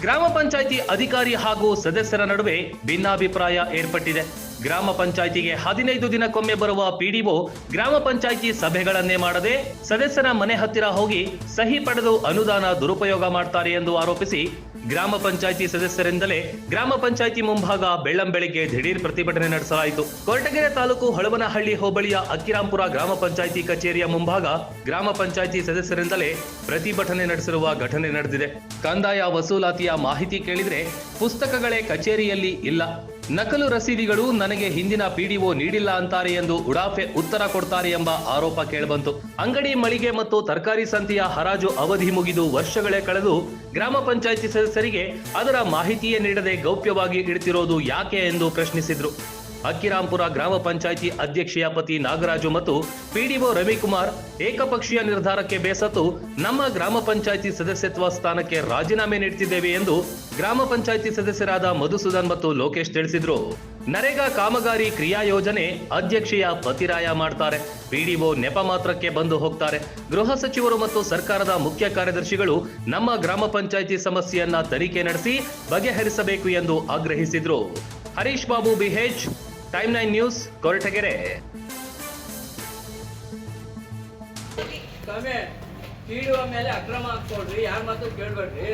ಗ್ರಾಮ ಪಂಚಾಯಿತಿ ಅಧಿಕಾರಿ ಹಾಗೂ ಸದಸ್ಯರ ನಡುವೆ ಭಿನ್ನಾಭಿಪ್ರಾಯ ಏರ್ಪಟ್ಟಿದೆ. ಗ್ರಾಮ ಪಂಚಾಯಿತಿಗೆ 15 ದಿನಕ್ಕೊಮ್ಮೆ ಬರುವ ಪಿಡಿಒ ಗ್ರಾಮ ಪಂಚಾಯಿತಿ ಸಭೆಗಳನ್ನೇ ಮಾಡದೆ ಸದಸ್ಯರ ಮನೆ ಹತ್ತಿರ ಹೋಗಿ ಸಹಿ ಪಡೆದು ಅನುದಾನ ದುರುಪಯೋಗ ಮಾಡ್ತಾರೆ ಎಂದು ಆರೋಪಿಸಿ ಗ್ರಾಮ ಪಂಚಾಯಿತಿ ಸದಸ್ಯರಿಂದಲೇ ಗ್ರಾಮ ಪಂಚಾಯಿತಿ ಮುಂಭಾಗ ಬೆಳ್ಳಂಬೆಳಿಗ್ಗೆ ದಿಢೀರ್ ಪ್ರತಿಭಟನೆ ನಡೆಸಲಾಯಿತು. ಕೊರಟಗೆರೆ ತಾಲೂಕು ಹೊಳವನಹಳ್ಳಿ ಹೋಬಳಿಯ ಅಕ್ಕಿರಾಂಪುರ ಗ್ರಾಮ ಪಂಚಾಯಿತಿ ಕಚೇರಿಯ ಮುಂಭಾಗ ಗ್ರಾಮ ಪಂಚಾಯಿತಿ ಸದಸ್ಯರಿಂದಲೇ ಪ್ರತಿಭಟನೆ ನಡೆಸಿರುವ ಘಟನೆ ನಡೆದಿದೆ. ಕಂದಾಯ ವಸೂಲಾತಿಯ ಮಾಹಿತಿ ಕೇಳಿದ್ರೆ ಪುಸ್ತಕಗಳೇ ಕಚೇರಿಯಲ್ಲಿ ಇಲ್ಲ, ನಕಲು ರಸೀದಿಗಳು ನನಗೆ ಹಿಂದಿನ ಪಿಡಿಒ ನೀಡಿಲ್ಲ ಅಂತಾರೆ ಎಂದು ಉಡಾಫೆ ಉತ್ತರ ಕೊಡ್ತಾರೆ ಎಂಬ ಆರೋಪ ಕೇಳಿಬಂತು. ಅಂಗಡಿ ಮಳಿಗೆ ಮತ್ತು ತರಕಾರಿ ಸಂತೆಯ ಹರಾಜು ಅವಧಿ ಮುಗಿದು ವರ್ಷಗಳೇ ಕಳೆದು ಗ್ರಾಮ ಪಂಚಾಯಿತಿ ಸದಸ್ಯರಿಗೆ ಅದರ ಮಾಹಿತಿಯೇ ನೀಡದೆ ಗೌಪ್ಯವಾಗಿ ಇಡ್ತಿರೋದು ಯಾಕೆ ಎಂದು ಪ್ರಶ್ನಿಸಿದ್ರು. ಅಕ್ಕಿರಾಂಪುರ ಗ್ರಾಮ ಪಂಚಾಯಿತಿ ಅಧ್ಯಕ್ಷೆಯ ಪತಿ ನಾಗರಾಜು ಮತ್ತು ಪಿಡಿಒ ರವಿಕುಮಾರ್ ಏಕಪಕ್ಷೀಯ ನಿರ್ಧಾರಕ್ಕೆ ಬೇಸತ್ತು ನಮ್ಮ ಗ್ರಾಮ ಪಂಚಾಯಿತಿ ಸದಸ್ಯತ್ವ ಸ್ಥಾನಕ್ಕೆ ರಾಜೀನಾಮೆ ನೀಡುತ್ತಿದ್ದೇವೆ ಎಂದು ಗ್ರಾಮ ಪಂಚಾಯಿತಿ ಸದಸ್ಯರಾದ ಮಧುಸೂದನ್ ಮತ್ತು ಲೋಕೇಶ್ ತಿಳಿಸಿದ್ರು. ನರೇಗಾ ಕಾಮಗಾರಿ ಕ್ರಿಯಾ ಯೋಜನೆ ಅಧ್ಯಕ್ಷೆಯ ಪತಿರಾಯ ಮಾಡ್ತಾರೆ, ಪಿಡಿಒ ನೆಪ ಮಾತ್ರಕ್ಕೆ ಬಂದು ಹೋಗ್ತಾರೆ. ಗೃಹ ಸಚಿವರು ಮತ್ತು ಸರ್ಕಾರದ ಮುಖ್ಯ ಕಾರ್ಯದರ್ಶಿಗಳು ನಮ್ಮ ಗ್ರಾಮ ಪಂಚಾಯಿತಿ ಸಮಸ್ಯೆಯನ್ನ ತನಿಖೆ ನಡೆಸಿ ಬಗೆಹರಿಸಬೇಕು ಎಂದು ಆಗ್ರಹಿಸಿದ್ರು. Harish Babu BH, time 9 news, Koratagere. PDO ಮೇಲೆ ಅಕ್ರಮ ಹಾಕ್ಕೊಡ್ರಿ, ಯಾರ ಮಾತು ಕೇಳ್ಬೇಡ್ರಿ.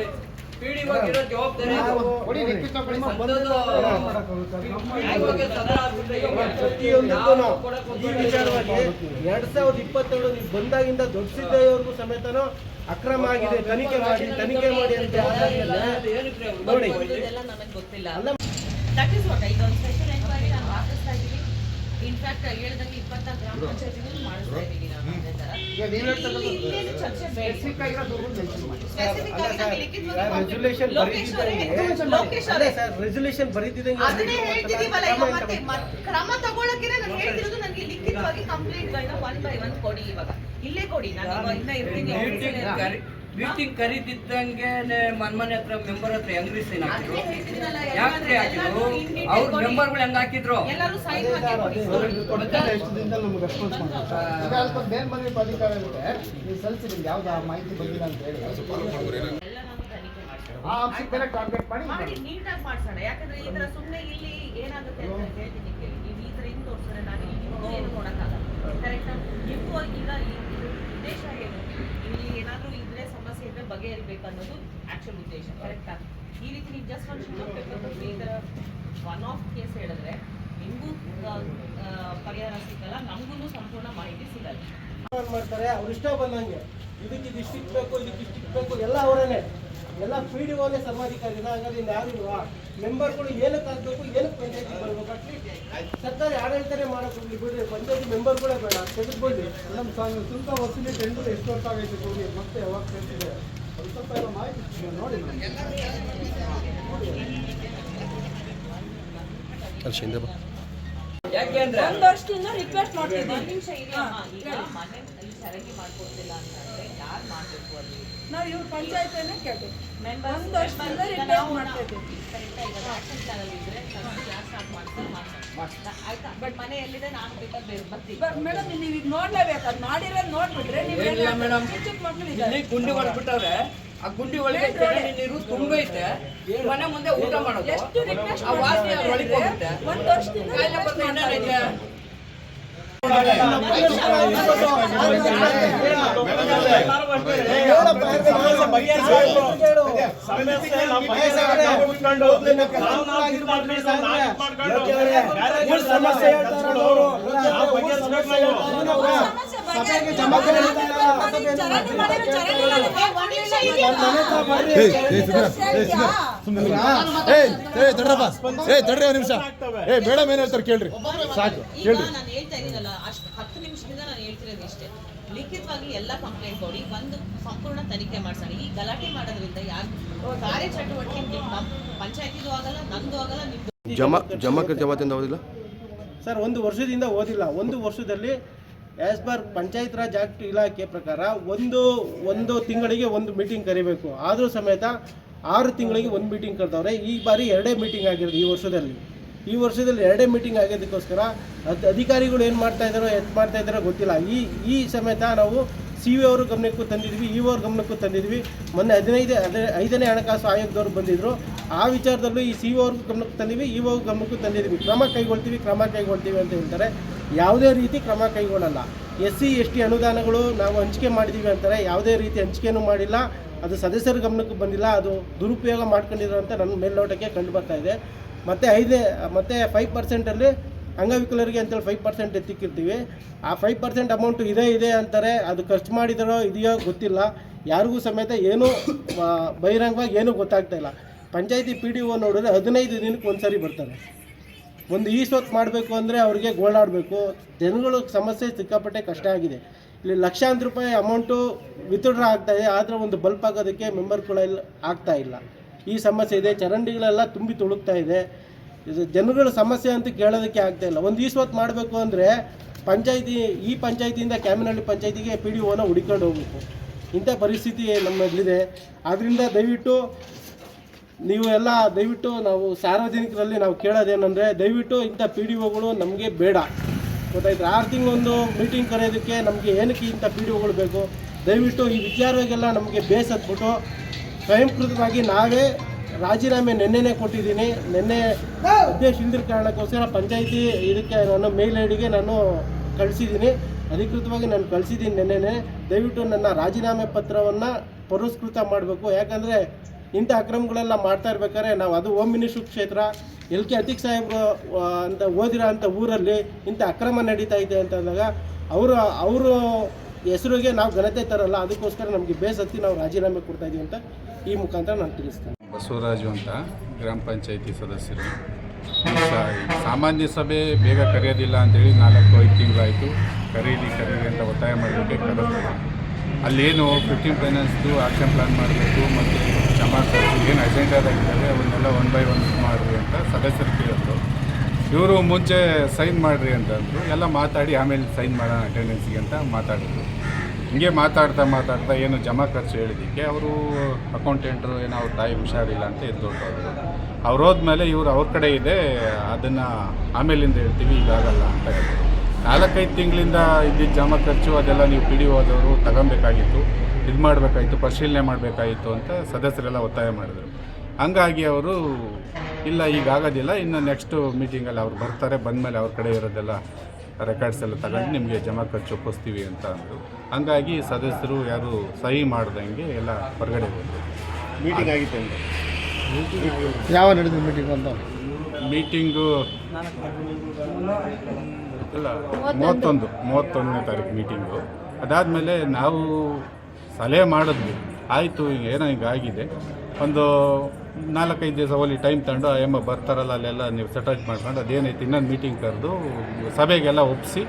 ಪಿಡಿಒ ಇರೋ ಜವಾಬ್ದಾರಿ 2022 ನೀವು ಬಂದಾಗಿಂದ ದೊಡ್ಡ ಸಿದ್ದಯ್ಯವ್ರಿಗೂ ಸಮೇತನೂ ಅಕ್ರಮ ಆಗಿದೆ, ತನಿಖೆ ಮಾಡಿ ಅಂತ ನೋಡಿ. ನಮಗೆ ಗೊತ್ತಿಲ್ಲ. ದಟ್ ಇಸ್ ವಾಟ್ ಇದೊಂದು ಸ್ಪೆಷಲ್ ಎನ್ಕ್ವೈರಿ ನಾನು ಹಾಕಿಸ್ತಾ ಇದ್ದೀವಿ. ಇನ್ಫ್ಯಾಕ್ಟ್ ಹೇಳಿದಂಗೆ 20 ಗ್ರಾಮ ಪಂಚಾಯತಿಗಳು ಮಾಡಿಸ್ತಾ ಇದ್ದೀವಿ. ಚರ್ಚೆ ರೆಸಲ್ಯೂಷನ್ ಬರೀತಿದ್ದಂಗೆ ಅದನ್ನೇ ಹೇಳ್ತಿದೀವಲ್ಲ. ಮತ್ತೆ ಕ್ರಮ ತಗೊಳ್ಳಕ್ಕೆ ನಾನು ಹೇಳ್ತಿರೋದು, ನನಗೆ ಲಿಖಿತವಾಗಿ ಕಂಪ್ಲೇಂಟ್ಗಳನ್ನ 1 by 1 ಕೊಡಿ. ಇವಾಗ ಇಲ್ಲೇ ಕೊಡಿ, ನಾನು ಇನ್ನ ಇರ್ತೀನಿ. ಮೀಟಿಂಗ್ ಕರೀತಿದ್ದಂಗೆ ಮನ್ಮನೆ ಹತ್ರ ಮೆಂಬರ್ ಹತ್ರ ಹೆಂಗ್ರಿ ಸೈನ್ ಹಾಕಿದ್ರು? ಯಾಕ್ರಿ ಹಾಕಿದ್ರು? ಅವ್ರ ಮೆಂಬರ್ಗಳು ಹೆಂಗ್ ಹಾಕಿದ್ರು? ಎಲ್ಲರೂ ಸೈನ್ ಹಾಕಿ ಮೇಲ್ಮನವಿ ಪ್ರಾಧಿಕಾರಕ್ಕೆ ನೀವು ಸಲ್ಲಿಸಿದ್ರೆ ಯಾವ್ದು ಮಾಹಿತಿ ಬಂದಿಲ್ಲ ಅಂತ ಹೇಳಿ ಆ ಅಂಶಕ್ಕೆ ಬೇರೆ ಟಾರ್ಗೆಟ್ ಮಾಡಿ ನೀಟಾಗಿ ಮಾಡ್ಸೋಣ. ಯಾಕಂದ್ರೆ ಈ ತರ ಸುಮ್ಮನೆ ಇಲ್ಲಿ ಏನಾಗುತ್ತೆ ಅಂತ ಹೇಳ್ತೀನಿ ಕೇಳಿ. ನೀವು ಈ ತರ ಹಿಂಗ್ ತೋರಿಸಿದ್ರೆ ನಾನು ನಿಮ್ಗೂ ಏನು ಕೊಡಕ್ಕಾಗಲ್ಲ. ಕರೆಕ್ಟಾ? ನಿಮ್ಗೂ ಈಗ ಉದ್ದೇಶ ಏನು? ಇಲ್ಲಿ ಏನಾದ್ರೂ ಇದ್ರೆ ಸಮಸ್ಯೆ ಇದ್ರೆ ಬಗೆಹರಿಬೇಕು ಅನ್ನೋದು ಆಕ್ಚುಲ್ ಉದ್ದೇಶ. ಕರೆಕ್ಟಾ? ಈ ರೀತಿ ನೀವು ಜಸ್ಟ್ ಒಂದು ಶುರು ಈ ತರ ಒನ್ ಆಫ್ ಕೇಸ್ ಹೇಳಿದ್ರೆ ನಿಮಗೂ ಪರಿಹಾರ ಸಿಗಲ್ಲ, ನಮಗೂ ಸಂಪೂರ್ಣ ಮಾಹಿತಿ ಸಿಗಲ್ಲ. ಮಾಡ್ತಾರೆ ಅವ್ರು ಇಷ್ಟ ಬಂದಂಗೆ. ಇದಕ್ಕೆ ಇದಿಷ್ಟಿಕ್ ಬೇಕು, ಇದಕ್ಕೆ ಇಷ್ಟಿಕ್ ಬೇಕು, ಎಲ್ಲ ಅವರೇನೆ. ಎಲ್ಲ ಪಿಡಿಒನೇ ಸರ್ವಾಧಿಕಾರಿನ. ಹಾಗಾದ್ರೆ ಯಾರು ಇಲ್ವಾ? ಮೆಂಬರ್ಗಳು ಏನಕ್ಕೆ ಆಗ್ಬೇಕು, ಏನಕ್ಕೆ ಪಂಚಾಯತಿ ಬರ್ಬೇಕು? ಅಟ್ಲೀಸ್ಟ್ ಸರ್ಕಾರಿ ಆಡಳಿತನೇ ಮಾಡಕ್ ಹೋಗ್ಲಿ ಬಿಡ್ರಿ, ಪಂಚಾಯತಿ ಮೆಂಬರ್ಗಳೇ ಬೇಡ, ತೆಗೆದುಕೊಳ್ಳಿ. ನಮ್ಮ ಸುಂಕ ವಸೂಲಿ ಟೆಂಡರ್ ಎಷ್ಟು ವರ್ಷ ಆಗೈತೆ ಕೊಡಿ, ಮತ್ತೆ ಯಾವಾಗ ಕೇಳ್ತಿದೆ ಒಂದು ಸ್ವಲ್ಪ ಎಲ್ಲ ಮಾಹಿತಿ ನೋಡಿ. ಯಾಕೆಂದ್ರೆ ಒಂದು ವರ್ಷದಿಂದ ರಿಕ್ವೆಸ್ಟ್ ಮಾಡ್ತಿದ್ದೀವಿ. ಸರಿಯಾಗಿ ಮಾಡ್ಕೊಡ್ತಿಲ್ಲ ಅಂತಂದ್ರೆ ಯಾರು ಮಾಡ್ಬೇಕು ಅಲ್ಲಿ? ನಾವು ಇವ್ರ ಪಂಚಾಯತಿನೇ ಕೇಳ್ತೀವಿ. ಮೆಂಬರ್ಸ್ ಒಂದು ವರ್ಷದಿಂದ ರಿಕ್ವೆಸ್ಟ್ ಮಾಡ್ತಿದ್ದೀವಿ. ಕರೆಕ್ಟಾ? ಈಗ ಆಕ್ಷನ್ ಚಾನಲ್ ಇದ್ರೆ ಯಾರು ಸ್ಟಾರ್ಟ್ ಮಾಡ್ತಾರೆ ಆಯ್ತಾ? ಬಟ್ ಮನೆ ಎಲ್ಲಿದೆ ನಾನು ಬೇಕಾದ್ರೆ ಬರ್ತೀವಿ. ಮೇಡಮ್ ನೀವು ಈಗ ನೋಡ್ಲೇಬೇಕು, ಅದು ಮಾಡಿರೋದು ನೋಡ್ಬಿಟ್ರೆ ನೀವು ಮೇಡಮ್ ಚಿಕ್ಕ ಮಕ್ಕಳು ಇಲ್ಲಿ ಗುಂಡಿ ಹೊಡ್ಬಿಟ್ಟವ್ರೆ. ಆ ಗುಂಡಿ ಒಳಗೆ ಚರಂಡಿ ನೀರು ತುಂಬೈತೆ. ಮನೆ ಮುಂದೆ ಊಟ ಮಾಡೋದು, ಎಷ್ಟು ರಿಕ್ವೆಸ್ಟ್ ಆ ವಾಸನೆ ಒಳಗೆ ಹೋಗುತ್ತೆ. ಒಂದು ವರ್ಷದಿಂದ ಕಾಯಿಲೆ ಬಂದ್ರೆ ಇನ್ನೇನೈತೆ? ನಿಮಿಷ ಮೇಡಮ್ ಏನ್ ಹೇಳ್ತಾರೆ ಕೇಳ್ರಿ, ಸಾಕು ಕೇಳ್ರಿ. ನಾನು ಹೇಳ್ತಾ ಇದ್ದೀನಲ್ಲ, ಅಷ್ಟು 10 ನಿಮಿಷದಿಂದ ನಾನು ಹೇಳ್ತಿರೋದು ಇಷ್ಟೇ. ಲಿಖಿತವಾಗಿ ಎಲ್ಲ ಕಂಪ್ಲೇಂಟ್ ಕೊಡಿ, ಒಂದು ಸಂಪೂರ್ಣ ತನಿಖೆ ಮಾಡ್ಸೋಣ. ಈ ಗಲಾಟೆ ಮಾಡೋದ್ರಿಂದ ಯಾರು ಕಾರ್ಯಚಟುವಟಿಕೆ ನಮ್ಮ ಪಂಚಾಯತಿದು ಆಗಲ್ಲ, ನಂದು ಆಗಲ್ಲ, ನಿಮ್ದು ಜಮಾತಿಂದ ಓದಿಲ್ಲ ಸರ್. 1 ವರ್ಷದಿಂದ ಓದಿಲ್ಲ. 1 ವರ್ಷದಲ್ಲಿ as per panchayat Raj act ಇಲಾಖೆ ಪ್ರಕಾರ ಒಂದು ತಿಂಗಳಿಗೆ 1 ಮೀಟಿಂಗ್ ಕರಿಬೇಕು. ಆದರೂ ಸಮೇತ 6 ತಿಂಗಳಿಗೆ 1 ಮೀಟಿಂಗ್ ಕರೆದವ್ರೆ. ಈ ಬಾರಿ 2 ಮೀಟಿಂಗ್ ಆಗಿರೋದು ಈ ವರ್ಷದಲ್ಲಿ. 2 ಮೀಟಿಂಗ್ ಆಗಿದ್ದಕ್ಕೋಸ್ಕರ ಅಧಿಕಾರಿಗಳು ಏನು ಮಾಡ್ತಾ ಇದ್ದಾರೋ ಗೊತ್ತಿಲ್ಲ. ಈ ಸಮೇತ ನಾವು ಸಿ ವಿ ಅವ್ರ ಗಮನಕ್ಕೂ ತಂದಿದ್ವಿ, ಇ ಅವ್ರ ಗಮನಕ್ಕೂ ತಂದಿದ್ವಿ. ಮೊನ್ನೆ 5ನೇ ಹಣಕಾಸು ಆಯೋಗದವ್ರು ಬಂದಿದ್ದರು. ಆ ವಿಚಾರದಲ್ಲೂ ಈ ಸಿ ವಿ ಅವ್ರ ಗಮನಕ್ಕೆ ತಂದಿದ್ವಿ, ಇ ಅವ್ರ ಗಮನಕ್ಕೂ ತಂದಿದ್ವಿ. ಕ್ರಮ ಕೈಗೊಳ್ತೀವಿ ಅಂತ ಹೇಳ್ತಾರೆ. ಯಾವುದೇ ರೀತಿ ಕ್ರಮ ಕೈಗೊಳ್ಳಲ್ಲ. SC ST ಅನುದಾನಗಳು ನಾವು ಹಂಚಿಕೆ ಮಾಡಿದ್ದೀವಿ ಅಂತಾರೆ. ಯಾವುದೇ ರೀತಿ ಹಂಚಿಕೆನೂ ಮಾಡಿಲ್ಲ. ಅದು ಸದಸ್ಯರ ಗಮನಕ್ಕೂ ಬಂದಿಲ್ಲ. ಅದು ದುರುಪಯೋಗ ಮಾಡ್ಕೊಂಡಿರೋ ಅಂತ ನನ್ನ ಮೇಲ್ನೋಟಕ್ಕೆ ಕಂಡು ಬರ್ತಾ ಇದೆ. ಮತ್ತು 5% ಅಂಗವಿಕಲರಿಗೆ ಅಂತೇಳಿ 5% ಎತ್ತಿಕ್ಕಿರ್ತೀವಿ. ಆ 5% ಅಮೌಂಟು ಇದೆ ಅಂತಾರೆ. ಅದು ಖರ್ಚು ಮಾಡಿದಾರೋ ಇದೆಯೋ ಗೊತ್ತಿಲ್ಲ. ಯಾರಿಗೂ ಸಮೇತ ಏನೂ ಬಹಿರಂಗವಾಗಿ ಏನೂ ಗೊತ್ತಾಗ್ತಾ ಇಲ್ಲ. ಪಂಚಾಯತಿ PDO ನೋಡಿದ್ರೆ 15 ದಿನಕ್ಕೆ ಒಂದ್ಸರಿ ಬರ್ತಾರೆ. ಒಂದು ಈಸ್ವತ್ತು ಮಾಡಬೇಕು ಅಂದರೆ ಅವ್ರಿಗೆ ಗೋಳಾಡಬೇಕು. ಜನಗಳ ಸಮಸ್ಯೆ ಸಿಕ್ಕಾಪಟ್ಟೆ ಕಷ್ಟ ಆಗಿದೆ. ಇಲ್ಲಿ ಲಕ್ಷಾಂತರ ರೂಪಾಯಿ ಅಮೌಂಟು ವಿತ್ಡ್ರಾ ಆಗ್ತಾಯಿದೆ, ಆದರೆ ಒಂದು ಬಲ್ಪ್ ಆಗೋದಕ್ಕೆ ಮೆಂಬರ್ಗಳು ಆಗ್ತಾ ಇಲ್ಲ. ಈ ಸಮಸ್ಯೆ ಇದೆ. ಚರಂಡಿಗಳೆಲ್ಲ ತುಂಬಿ ತುಳುಕ್ತಾ ಇದೆ. ಇದು ಜನಗಳ ಸಮಸ್ಯೆ ಅಂತ ಕೇಳೋದಕ್ಕೆ ಆಗ್ತಾಯಿಲ್ಲ. ಒಂದು ಈಸ್ವತ್ತು ಮಾಡಬೇಕು ಅಂದರೆ ಈ ಪಂಚಾಯತಿಯಿಂದ ಕ್ಯಾಮಿನಹಳ್ಳಿ ಪಂಚಾಯತಿಗೆ PDOನ ಹುಡುಕೊಂಡು ಹೋಗಬೇಕು. ಇಂಥ ಪರಿಸ್ಥಿತಿ ನಮ್ಮಲ್ಲಿದೆ. ಆದ್ದರಿಂದ ದಯವಿಟ್ಟು ನಾವು ಸಾರ್ವಜನಿಕರಲ್ಲಿ ನಾವು ಕೇಳೋದೇನೆಂದರೆ, ದಯವಿಟ್ಟು ಇಂಥ PDOಗಳು ನಮಗೆ ಬೇಡ. ಗೊತ್ತಾಯ್ತು? 6 ತಿಂಗಳೊಂದು ಮೀಟಿಂಗ್ ಕರೆಯೋದಕ್ಕೆ ನಮಗೆ ಏನಕ್ಕೆ ಇಂಥ PDOಗಳು ಬೇಕು? ದಯವಿಟ್ಟು ಈ ವಿಚಾರವಾಗೆಲ್ಲ ನಮಗೆ ಬೇಸತ್ಬಿಟ್ಟು ಸ್ವಯಂಕೃತವಾಗಿ ನಾವೇ ರಾಜೀನಾಮೆ ನೆನ್ನೆನೇ ಕೊಟ್ಟಿದ್ದೀನಿ. ನೆನ್ನೆ ಅಧ್ಯಕ್ಷ ಇಲ್ದಿರ ಕಾರಣಕ್ಕೋಸ್ಕರ ಪಂಚಾಯತಿ ಇದಕ್ಕೆ ನಾನು ಮೇಲ್ ಐಡಿಗೆ ನಾನು ಕಳಿಸಿದ್ದೀನಿ. ಅಧಿಕೃತವಾಗಿ ನಾನು ಕಳಿಸಿದ್ದೀನಿ ನೆನ್ನೆನೇ. ದಯವಿಟ್ಟು ನನ್ನ ರಾಜೀನಾಮೆ ಪತ್ರವನ್ನು ಪುರಸ್ಕೃತ ಮಾಡಬೇಕು. ಯಾಕಂದರೆ ಇಂಥ ಅಕ್ರಮಗಳೆಲ್ಲ ಮಾಡ್ತಾ ಇರ್ಬೇಕಾದ್ರೆ ನಾವು ಅದು ಹೋಮ್ ಮಿನಿಸ್ಟ್ರಿ ಕ್ಷೇತ್ರ LK ಅತೀಕ್ ಸಾಹೇಬರು ಅಂತ ಓದಿರೋ ಅಂಥ ಊರಲ್ಲಿ ಇಂಥ ಅಕ್ರಮ ನಡೀತಾ ಇದೆ ಅಂತಂದಾಗ ಅವರು ಹೆಸರಿಗೆ ನಾವು ಘನತೆ ತರಲ್ಲ. ಅದಕ್ಕೋಸ್ಕರ ನಮಗೆ ಬೇಸತ್ತಿ ನಾವು ರಾಜೀನಾಮೆ ಕೊಡ್ತಾ ಇದೀವಿ ಅಂತ ಈ ಮುಖಾಂತರ ನಾನು ತಿಳಿಸ್ತೇನೆ. ಬಸವರಾಜು ಅಂತ ಗ್ರಾಮ ಪಂಚಾಯತಿ ಸದಸ್ಯರು. ಸಾಮಾನ್ಯ ಸಭೆ ಬೇಗ ಕರೆಯೋದಿಲ್ಲ ಅಂತೇಳಿ 4-5 ತಿಂಗಳಾಯಿತು. ಕರೀರಿ ಅಂತ ಒತ್ತಾಯ ಮಾಡಲಿಕ್ಕೆ ಕರೆದ್ರು. ಅಲ್ಲೇನು 15 ಫೈನಾನ್ಸ್ದು ಆಕ್ಷನ್ ಪ್ಲಾನ್ ಮಾಡಬೇಕು ಮತ್ತು ಜಮಾ ಖರ್ಚು ಏನು ಅಜೆಂಡಾದಾಗಿದ್ದಾವೆ ಅವನ್ನೆಲ್ಲ 1 by 1 ಮಾಡಿರಿ ಅಂತ ಸದಸ್ಯರು ಕೇಳಿದ್ರು. ಇವರು ಮುಂಚೆ ಸೈನ್ ಮಾಡಿರಿ ಅಂತಂದರು. ಎಲ್ಲ ಮಾತಾಡಿ ಆಮೇಲೆ ಸೈನ್ ಮಾಡೋಣ ಅಟೆಂಡೆನ್ಸ್ಗೆ ಅಂತ ಮಾತಾಡಿದ್ರು. ಹಿಂಗೆ ಮಾತಾಡ್ತಾ ಏನು ಜಮಾ ಖರ್ಚು ಹೇಳಿದ್ದಕ್ಕೆ ಅವರು ಅಕೌಂಟೆಂಟ್ರು ಏನೋ ಅವ್ರ ತಾಯಿ ಹುಷಾರಿಲ್ಲ ಅಂತ ಎದ್ದೊಟ್ಟರು. ಅವ್ರು ಹೋದ್ಮೇಲೆ ಇವರು ಅವ್ರ ಕಡೆ ಇದೆ, ಅದನ್ನು ಆಮೇಲಿಂದ ಹೇಳ್ತೀವಿ, ಈಗಾಗಲ್ಲ ಅಂತ ಹೇಳಿದ್ರು. 4-5 ತಿಂಗಳಿಂದ ಇದ್ದಿದ್ದ ಜಮಾ ಖರ್ಚು ಅದೆಲ್ಲ ನೀವು PDO ಆದವರು ತಗೊಬೇಕಾಗಿತ್ತು, ಪರಿಶೀಲನೆ ಮಾಡಬೇಕಾಗಿತ್ತು ಅಂತ ಸದಸ್ಯರೆಲ್ಲ ಒತ್ತಾಯ ಮಾಡಿದರು. ಹಂಗಾಗಿ ಅವರು ಇಲ್ಲ ಈಗಾಗೋದಿಲ್ಲ, ಇನ್ನು ನೆಕ್ಸ್ಟು ಮೀಟಿಂಗಲ್ಲಿ ಅವ್ರು ಬರ್ತಾರೆ, ಬಂದಮೇಲೆ ಅವ್ರ ಕಡೆ ಇರೋದೆಲ್ಲ ರೆಕಾರ್ಡ್ಸ್ ಎಲ್ಲ ತಗೊಂಡು ನಿಮಗೆ ಜಮಾ ಖರ್ಚು ಒಪ್ಪಿಸ್ತೀವಿ ಅಂತ ಅಂದರು. ಹಂಗಾಗಿ ಸದಸ್ಯರು ಯಾರು ಸಹಿ ಮಾಡ್ದಂಗೆ ಎಲ್ಲ ಹೊರಗಡೆ ಬಂದರು. ಮೀಟಿಂಗ್ ಆಗಿತ್ತು ಯಾವ ನಡೆದ ಮೀಟಿಂಗ್ ಅಂತ? ಮೀಟಿಂಗು ಅಲ್ಲ 31ನೇ ತಾರೀಕು ಮೀಟಿಂಗು. ಅದಾದಮೇಲೆ ನಾವು ಸಲಹೆ ಮಾಡಿದ್ವಿ, ಆಯಿತು ಏನೋ ಹಿಂಗಾಗಿದೆ, ಒಂದು 4-5 ದಿವಸ ಹೋಲಿ ಟೈಮ್ ತಗೊಂಡು ಎಮ್ಮ ಬರ್ತಾರಲ್ಲ ಅಲ್ಲೆಲ್ಲ ನೀವು ಸೆಟಲ್ ಮಾಡ್ಕೊಂಡು ಅದೇನೈತಿ ಇನ್ನೊಂದು ಮೀಟಿಂಗ್ ಕರೆದು ಸಭೆಗೆಲ್ಲ ಒಪ್ಪಿಸಿ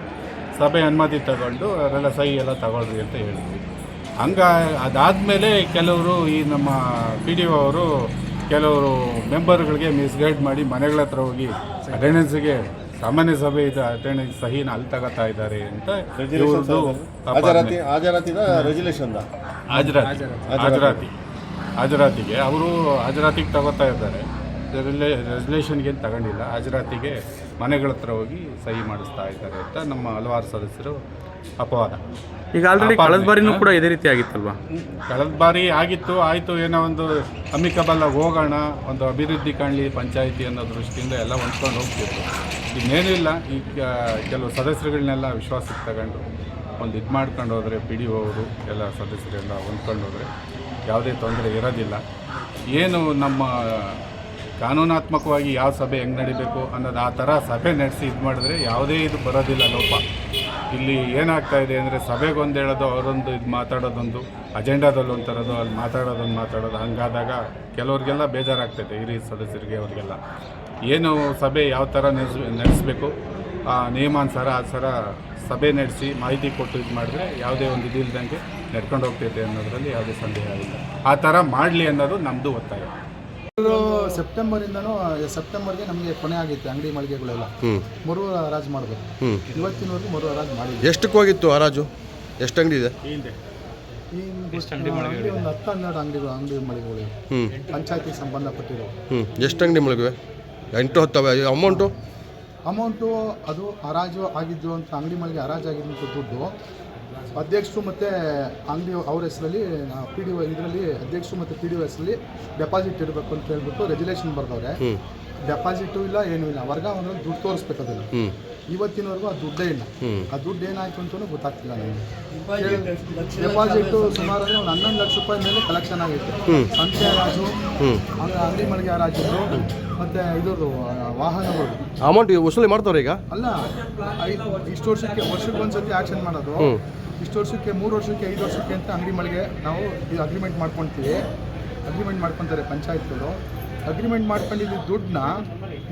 ಸಭೆ ಅನುಮತಿ ತಗೊಂಡು ಅವರೆಲ್ಲ ಸಹಿ ಎಲ್ಲ ತಗೊಳ್ರಿ ಅಂತ ಹೇಳಿದ್ವಿ. ಅದಾದಮೇಲೆ ಕೆಲವರು ಈ ನಮ್ಮ PDO ಅವರು ಕೆಲವರು ಮೆಂಬರ್ಗಳಿಗೆ ಮಿಸ್ಗೈಡ್ ಮಾಡಿ ಮನೆಗಳ ಹತ್ರ ಹೋಗಿ ಅಟೆಂಡೆನ್ಸ್ಗೆ ಸಾಮಾನ್ಯ ಸಭೆ ಇದೆ ಅಟೆಂಡೆನ್ಸ್ ಸಹಿನ ಅಲ್ಲಿ ತಗೋತಾ ಇದ್ದಾರೆ ಅಂತ ಹಾಜರಾತಿಗೆ ಅವರು ಹಾಜರಾತಿಗೆ ತಗೋತಾ ಇದ್ದಾರೆ. ರೆಸಲ್ಯೂಷನ್ಗೆ ತಗೊಂಡಿಲ್ಲ, ಹಾಜರಾತಿಗೆ ಮನೆಗಳ ಹತ್ರ ಹೋಗಿ ಸಹಿ ಮಾಡಿಸ್ತಾ ಇದ್ದಾರೆ ಅಂತ ನಮ್ಮ ಹಲವಾರು ಸದಸ್ಯರು ಅಪವಾದ. ಈಗ ಆಲ್ರೆಡಿ ಕಳೆದ ಬಾರಿನೂ ಕೂಡ ಇದೇ ರೀತಿ ಆಗಿತ್ತಲ್ವಾ? ಕಳೆದ ಬಾರಿ ಆಗಿತ್ತು, ಆಯಿತು, ಏನೋ ಒಂದು ಅಮಿಕಬಲ್ಲಾಗಿ ಹೋಗೋಣ, ಒಂದು ಅಭಿವೃದ್ಧಿ ಕಾಣಲಿ ಪಂಚಾಯಿತಿ ಅನ್ನೋ ದೃಷ್ಟಿಯಿಂದ ಎಲ್ಲ ಹೊಂದ್ಕೊಂಡು ಹೋಗ್ತಿತ್ತು. ಇನ್ನೇನೂ ಇಲ್ಲ, ಈಗ ಕೆಲವು ಸದಸ್ಯರುಗಳನ್ನೆಲ್ಲ ವಿಶ್ವಾಸಕ್ಕೆ ತಗೊಂಡು ಒಂದು ಇದು ಮಾಡ್ಕೊಂಡು ಹೋದರೆ PDO ಅವರು ಎಲ್ಲ ಸದಸ್ಯರೆಲ್ಲ ಹೊಂದ್ಕೊಂಡು ಹೋದರೆ ಯಾವುದೇ ತೊಂದರೆ ಇರೋದಿಲ್ಲ. ಏನು ನಮ್ಮ ಕಾನೂನಾತ್ಮಕವಾಗಿ ಯಾವ ಸಭೆ ಹೆಂಗೆ ನಡಿಬೇಕು ಅನ್ನೋದು ಆ ಥರ ಸಭೆ ನಡೆಸಿ ಇದು ಮಾಡಿದ್ರೆ ಯಾವುದೇ ಇದು ಬರೋದಿಲ್ಲ ಲೋಪ. ಇಲ್ಲಿ ಏನಾಗ್ತಾಯಿದೆ ಅಂದರೆ ಸಭೆಗೊಂದು ಹೇಳೋದು, ಅವರೊಂದು ಇದು ಮಾತಾಡೋದೊಂದು, ಅಜೆಂಡಾದಲ್ಲಿ ಒಂದು ತರೋದು, ಅಲ್ಲಿ ಮಾತಾಡೋದು ಹಂಗಾದಾಗ ಕೆಲವ್ರಿಗೆಲ್ಲ ಬೇಜಾರಾಗ್ತೈತೆ, ಹಿರಿಯ ಸದಸ್ಯರಿಗೆ ಅವ್ರಿಗೆಲ್ಲ. ಏನು ಸಭೆ ಯಾವ ಥರ ನಡೆಸಬೇಕು ಆ ನಿಯಮಾನುಸಾರ ಆ ಥರ ಸಭೆ ನಡೆಸಿ ಮಾಹಿತಿ ಕೊಟ್ಟು ಇದು ಮಾಡಿದ್ರೆ ಯಾವುದೇ ಒಂದು ಇದಿಲ್ದಂಗೆ ನಡ್ಕೊಂಡು ಹೋಗ್ತೈತೆ ಅನ್ನೋದರಲ್ಲಿ ಯಾವುದೇ ಸಂದೇಹ ಇಲ್ಲ. ಆ ಥರ ಮಾಡಲಿ ಅನ್ನೋದು ನಮ್ಮದು ಒತ್ತಾಯ. ಸೆಪ್ಟೆಂಬರ್ಗೆ ನಮಗೆ ಕೊನೆ ಆಗಿತ್ತು ಅಂಗಡಿ ಮಳಿಗೆಗಳೆಲ್ಲ ಮರು ಹರಾಜು ಮಾಡಬೇಕು. ಇವತ್ತಿನವರೆಗೂ ಮರು ಹರಾಜು ಮಾಡಿದ್ವಿ. ಎಷ್ಟಕ್ಕೆ ಹೋಗಿತ್ತು ಹರಾಜು? ಎಷ್ಟು ಅಂಗಡಿ ಇದೆ? ಒಂದು 10-12 ಅಂಗಡಿ ಮಳಿಗೆಗಳು ಪಂಚಾಯತಿಗೆ ಸಂಬಂಧಪಟ್ಟಿರೋ. ಎಷ್ಟು ಅಂಗಡಿ ಮಳಿಗೆ? 8-10. ಅಮೌಂಟು ಅದು ಹರಾಜು ಆಗಿದ್ದು ಅಂತ ಅಂಗಡಿ ಮಳಿಗೆ ಹರಾಜು ಆಗಿದ್ದಂಥ ದುಡ್ಡು ಅಧ್ಯಕ್ಷರು ಮತ್ತು ಅಂಗಡಿ ಅವ್ರ ಹೆಸರಲ್ಲಿ ಪಿ ಡಿ ಒ ಇದರಲ್ಲಿ ಅಧ್ಯಕ್ಷರು ಮತ್ತು ಪಿ ಡಿ ಒ ಹೆಸರಲ್ಲಿ ಡೆಪಾಸಿಟ್ ಇರಬೇಕು ಅಂತ ಹೇಳ್ಬಿಟ್ಟು ರೆಜುಲೇಷನ್ ಬರ್ದವ್ರೆ. ಡೆಪಾಸಿಟು ಇಲ್ಲ ಏನೂ ಇಲ್ಲ, ವರ್ಗಾವಣೆಯಲ್ಲಿ ದುಡ್ಡು ತೋರಿಸ್ಬೇಕು ಅದನ್ನು. ಇವತ್ತಿನವರೆಗೂ ಆ ದುಡ್ಡೇ ಇಲ್ಲ. ಆ ದುಡ್ಡು ಏನಾಯಿತು ಅಂತಲೂ ಗೊತ್ತಾಗ್ತಿಲ್ಲ ನನಗೆ. ಡೆಪಾಸಿಟು ಸುಮಾರು ಒಂದು 11 ಲಕ್ಷ ರೂಪಾಯಿ ಮೇಲೆ ಕಲೆಕ್ಷನ್ ಆಗೈತೆ. ಸಂತೆ ಹರಾಜು, ಅಂಗಡಿ ಮಳಿಗೆ ಹರಾಜಿದ್ರು, ಮತ್ತು ಇದ್ರದ್ದು ವಾಹನಗಳು ಅಮೌಂಟ್ ವಸೂಲಿ ಮಾಡ್ತಾವ್ರೆ ಈಗ? ಅಲ್ಲ, ಇಷ್ಟು ವರ್ಷಕ್ಕೆ ಒಂದ್ಸತಿ ಆ್ಯಕ್ಷನ್ ಮಾಡೋದು. ಇಷ್ಟು ವರ್ಷಕ್ಕೆ 3 ವರ್ಷಕ್ಕೆ 5 ವರ್ಷಕ್ಕೆ ಅಂತ ಅಂಗಡಿ ಮಳಿಗೆ ನಾವು ಇದು ಅಗ್ರಿಮೆಂಟ್ ಮಾಡ್ಕೊಳ್ತೀವಿ. ಅಗ್ರಿಮೆಂಟ್ ಮಾಡ್ಕೊತಾರೆ ಪಂಚಾಯತ್ಗಳು. ಅಗ್ರಿಮೆಂಟ್ ಮಾಡ್ಕೊಂಡಿದ್ದು ದುಡ್ಡನ್ನ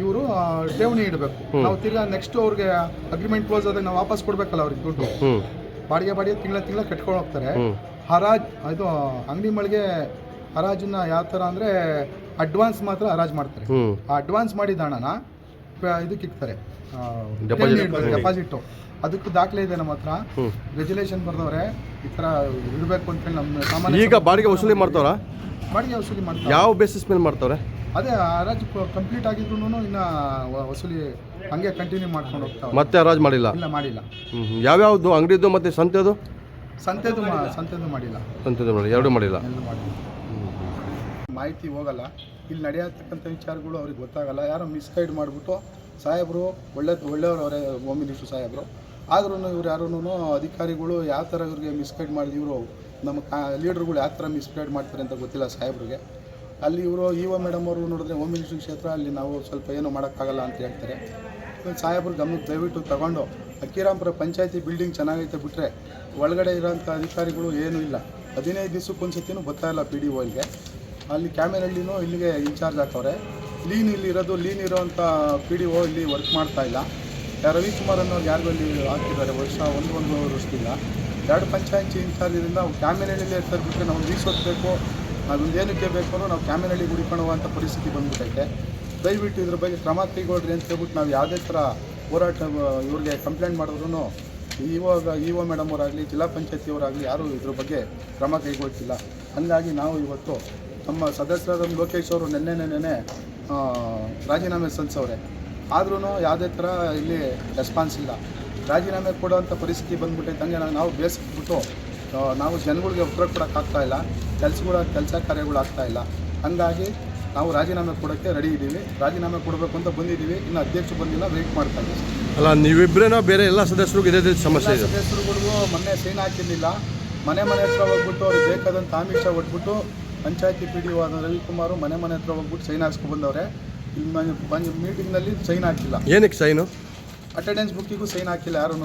ಇವರು ಠೇವಣಿ ಇಡಬೇಕು. ನಾವು ತಿರ್ಗಾ ನೆಕ್ಸ್ಟ್ ಅವ್ರಿಗೆ ಅಗ್ರಿಮೆಂಟ್ ಕ್ಲೋಸ್ ಆದಾಗ ನಾವು ವಾಪಸ್ ಕೊಡಬೇಕಲ್ಲ ಅವ್ರಿಗೆ ದುಡ್ಡು. ಬಾಡಿಗೆ ತಿಂಗಳ ಕಟ್ಕೊಂಡು ಹೋಗ್ತಾರೆ. ಹರಾಜ್ ಇದು ಅಂಗಡಿ ಮಳಿಗೆ ಹರಾಜನ್ನ ಯಾವ ಥರ ಅಂದರೆ ಅಡ್ವಾನ್ಸ್ ಮಾತ್ರ ಹರಾಜು ಮಾಡ್ತಾರೆ. ಆ ಅಡ್ವಾನ್ಸ್ ಮಾಡಿದ ಹಣನ ಇದಕ್ಕೆ ಇಕ್ತಾರೆ, ಡೆಪಾಸಿಟು. ಅದಕ್ಕೂ ದಾಖಲೆ ಇದೆ ನಮ್ಮ ಹತ್ರ. ರೆಜುಲೇಷನ್ ಬರ್ದವ್ರೆ ಈ ಥರ ಇಡಬೇಕು ಅಂತೇಳಿ. ನಮ್ಮ ಸಾಮಾನ್ಯ ಈಗ ಬಾಡಿಗೆ ವಸೂಲಿ ಮಾಡ್ತಾವ್ರಾ? ಬಾಡಿಗೆ ವಸೂಲಿ ಮಾಡ್ತಾರೆ. ಯಾವ ಬೇಸಿಸ್ ಮೇಲೆ ಮಾಡ್ತಾವ್ರೆ? ಅದೇ ಹರಾಜು ಕಂಪ್ಲೀಟ್ ಆಗಿದ್ರು ಇನ್ನು ವಸೂಲಿ ಹಂಗೆ ಕಂಟಿನ್ಯೂ ಮಾಡ್ಕೊಂಡು ಹೋಗ್ತಾವೆ. ಮತ್ತೆ ಹರಾಜು ಮಾಡಿಲ್ಲ? ಇಲ್ಲ, ಮಾಡಿಲ್ಲ. ಯಾವ್ಯಾವುದು ಅಂಗಡಿದ್ದು ಮತ್ತು ಸಂತೆದು? ಸಂತೆದು ಮಾಡಿಲ್ಲ. ಸಂತೆದು ಮಾಡಿ, ಎರಡೂ ಮಾಡಿಲ್ಲ. ಎಲ್ಲೂ ಮಾಡಿಲ್ಲ. ಮಾಹಿತಿ ಹೋಗಲ್ಲ. ಇಲ್ಲಿ ನಡೆಯತಕ್ಕಂಥ ವಿಚಾರಗಳು ಅವ್ರಿಗೆ ಗೊತ್ತಾಗಲ್ಲ. ಯಾರೋ ಮಿಸ್ಗೈಡ್ ಮಾಡಿಬಿಟ್ಟು ಸಾಹೇಬರು ಒಳ್ಳೆಯವರು ಅವರೇ, ಹೋಮ್ ಮಿನಿಸ್ಟ್ರು ಸಾಹೇಬರು. ಆದ್ರೂ ಇವ್ರು ಯಾರೂ ಅಧಿಕಾರಿಗಳು ಯಾವ ಥರ ಇವ್ರಿಗೆ ಮಿಸ್ಗೈಡ್ ಮಾಡಿ, ಇವರು ನಮ್ಮ ಲೀಡರ್ಗಳು ಯಾವ ಥರ ಮಿಸ್ಗೈಡ್ ಮಾಡ್ತಾರೆ ಅಂತ ಗೊತ್ತಿಲ್ಲ ಸಾಹೇಬ್ರಿಗೆ. ಅಲ್ಲಿ ಇವರು ಇ.ಒ. ಮೇಡಮ್ ಅವರು ನೋಡಿದ್ರೆ ಹೋಮ್ ಮಿನಿಸ್ಟ್ರಿ ಕ್ಷೇತ್ರ, ಅಲ್ಲಿ ನಾವು ಸ್ವಲ್ಪ ಏನೂ ಮಾಡೋಕ್ಕಾಗಲ್ಲ ಅಂತ ಹೇಳ್ತಾರೆ. ಸಾಹೇಬ್ರ ಗಮನಕ್ಕೆ ದಯವಿಟ್ಟು ತಗೊಂಡು ಅಕ್ಕಿರಾಂಪುರ ಪಂಚಾಯತಿ ಬಿಲ್ಡಿಂಗ್ ಚೆನ್ನಾಗೈತೆ ಬಿಟ್ಟರೆ ಒಳಗಡೆ ಇರೋಂಥ ಅಧಿಕಾರಿಗಳು ಏನೂ ಇಲ್ಲ. 15 ದಿವಸಕ್ಕೊಂದ್ಸತಿನೂ ಗೊತ್ತಾಯಿಲ್ಲ ಪಿ ಡಿ ಒಗೆ. ಅಲ್ಲಿ ಕ್ಯಾಮೆರಲ್ಲಿನೂ ಇಲ್ಲಿಗೆ ಇನ್ಚಾರ್ಜ್ ಹಾಕವ್ರೆ. ಲೀನ್ ಲೀನ್ ಇರೋವಂಥ ಪಿ ಡಿ ಒ ಇಲ್ಲಿ ವರ್ಕ್ ಮಾಡ್ತಾಯಿಲ್ಲ. ರವಿಕುಮಾರ್ ಅನ್ನೋರು ಯಾರಿಗೂ ಅಲ್ಲಿ ಹಾಕಿದ್ದಾರೆ ಒಂದು ವರ್ಷದಿಂದ. 2 ಪಂಚಾಯತಿ ಇನ್ಚಾರ್ಜಿಂದ ಕ್ಯಾಮೆರಲ್ಲೇ ಇರ್ತಾರೆ ಬಿಟ್ಟರೆ ನಾವು ವೀಸೋದ್ಬೇಕು, ಅದೊಂದು ಏನಕ್ಕೆ ಬೇಕು ಅನ್ನೋ ನಾವು ಕ್ಯಾಮೆರಲ್ಲಿ ಹುಡುಕೊಳ್ಳುವಂಥ ಪರಿಸ್ಥಿತಿ ಬಂದ್ಬಿಟ್ಟೈತೆ. ದಯವಿಟ್ಟು ಇದ್ರ ಬಗ್ಗೆ ಕ್ರಮ ಕೈಗೊಳ್ರಿ ಅಂತ ಹೇಳ್ಬಿಟ್ಟು ನಾವು ಯಾವುದೇ ಥರ ಹೋರಾಟ ಇವ್ರಿಗೆ ಕಂಪ್ಲೇಂಟ್ ಮಾಡಿದ್ರು ಇ.ಒ. ಮೇಡಮ್ ಅವರಾಗಲಿ, ಜಿಲ್ಲಾ ಪಂಚಾಯತಿಯವರಾಗಲಿ ಯಾರೂ ಇದ್ರ ಬಗ್ಗೆ ಕ್ರಮ ಕೈಗೊಳ್ತಿಲ್ಲ. ಹಾಗಾಗಿ ನಾವು ಇವತ್ತು ನಮ್ಮ ಸದಸ್ಯರಾದ ಲೋಕೇಶ್ ಅವರು ನೆನ್ನೆ ರಾಜೀನಾಮೆ ಸಲ್ಲಿಸವ್ರೆ. ಆದ್ರೂ ಯಾವುದೇ ಥರ ಇಲ್ಲಿ ರೆಸ್ಪಾನ್ಸ್ ಇಲ್ಲ. ರಾಜೀನಾಮೆ ಕೊಡೋವಂಥ ಪರಿಸ್ಥಿತಿ ಬಂದ್ಬಿಟ್ಟೈತೆ. ಹಂಗೆ ನಾವು ಬೇಸಬಿಟ್ಟು ನಾವು ಜನಗಳಿಗೆ ಉತ್ತರ ಕೊಡೋಕ್ಕಾಗ್ತಾಯಿಲ್ಲ, ಕೆಲಸ ಕಾರ್ಯಗಳು ಆಗ್ತಾಯಿಲ್ಲ. ಹಾಗಾಗಿ ನಾವು ರಾಜೀನಾಮೆ ಕೊಡೋಕ್ಕೆ ರೆಡಿ ಇದ್ದೀವಿ. ರಾಜೀನಾಮೆ ಕೊಡಬೇಕು ಅಂತ ಬಂದಿದ್ದೀವಿ. ಇನ್ನು ಅಧ್ಯಕ್ಷರು ಬಂದಿಲ್ಲ, ವೆಯ್ಟ್ ಮಾಡ್ತಾ ಇದ್ದೀವಿ. ಅಲ್ಲ, ನೀವಿಬ್ಬರೇನೋ ಬೇರೆ ಎಲ್ಲ ಸದಸ್ಯರಿಗೂ ಇದೇ ಸಮಸ್ಯೆ ಇದೆ? ಸದಸ್ಯರುಗಳಿಗೂ ಮೊನ್ನೆ ಸೈನ್ ಹಾಕಿರಲಿಲ್ಲ. ಮನೆ ಹತ್ರ ಹೋಗ್ಬಿಟ್ಟು ಅವ್ರಿಗೆ ಬೇಕಾದಂಥ ಆಮಿಷ ಒಟ್ಬಿಟ್ಟು ಪಂಚಾಯತಿ ಪಿ ಡಿ ಒ ಆದ ರವಿಕುಮಾರು ಮನೆ ಹತ್ರ ಹೋಗ್ಬಿಟ್ಟು ಸೈನ್ ಹಾಕ್ಸ್ಕೊಂಡು ಬಂದವ್ರೆ. ಇಲ್ಲಿ ಮೀಟಿಂಗ್ನಲ್ಲಿ ಸೈನ್ ಹಾಕಿಲ್ಲ. ಏನಕ್ಕೆ ಸೈನು? ಅಟೆಂಡೆನ್ಸ್ ಬುಕ್ಕಿಗೂ ಸೈನ್ ಹಾಕಿಲ್ಲ ಯಾರೂ.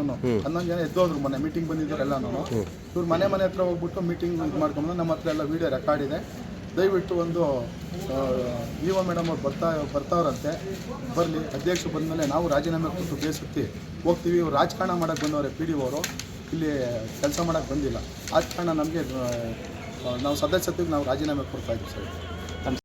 11 ಜನ ಎದ್ದೋದ್ರು ಮೊನ್ನೆ ಮೀಟಿಂಗ್ ಬಂದಿದ್ದವರೆಲ್ಲನೂ. ಇವ್ರು ಮನೆ ಹತ್ರ ಹೋಗ್ಬಿಟ್ಟು ಮೀಟಿಂಗ್ ಇದು ಮಾಡ್ಕೊಂಡು ನಮ್ಮ ಹತ್ರ ಎಲ್ಲ ವೀಡಿಯೋ ರೆಕಾರ್ಡ್ ಇದೆ. ದಯವಿಟ್ಟು ಒಂದು ಇ.ಒ. ಮೇಡಮ್ ಅವ್ರು ಬರ್ತಾವ್ರಂತೆ, ಬರಲಿ. ಅಧ್ಯಕ್ಷರು ಬಂದಮೇಲೆ ನಾವು ರಾಜೀನಾಮೆ ಕೊಟ್ಟು ಬೇಸುತ್ತಿ ಹೋಗ್ತೀವಿ. ಇವ್ರು ರಾಜಕಾರಣ ಮಾಡೋಕ್ಕೆ ಬಂದವ್ರೆ ಪಿ ಡಿ ಅವರು, ಇಲ್ಲಿ ಕೆಲಸ ಮಾಡೋಕ್ಕೆ ಬಂದಿಲ್ಲ. ಆದ ಕಾರಣ ನಮಗೆ ನಾವು ಸದಸ್ಯತ್ವಕ್ಕೆ ನಾವು ರಾಜೀನಾಮೆ ಕೊಡ್ತಾ ಇದ್ದೀವಿ ಸರ್.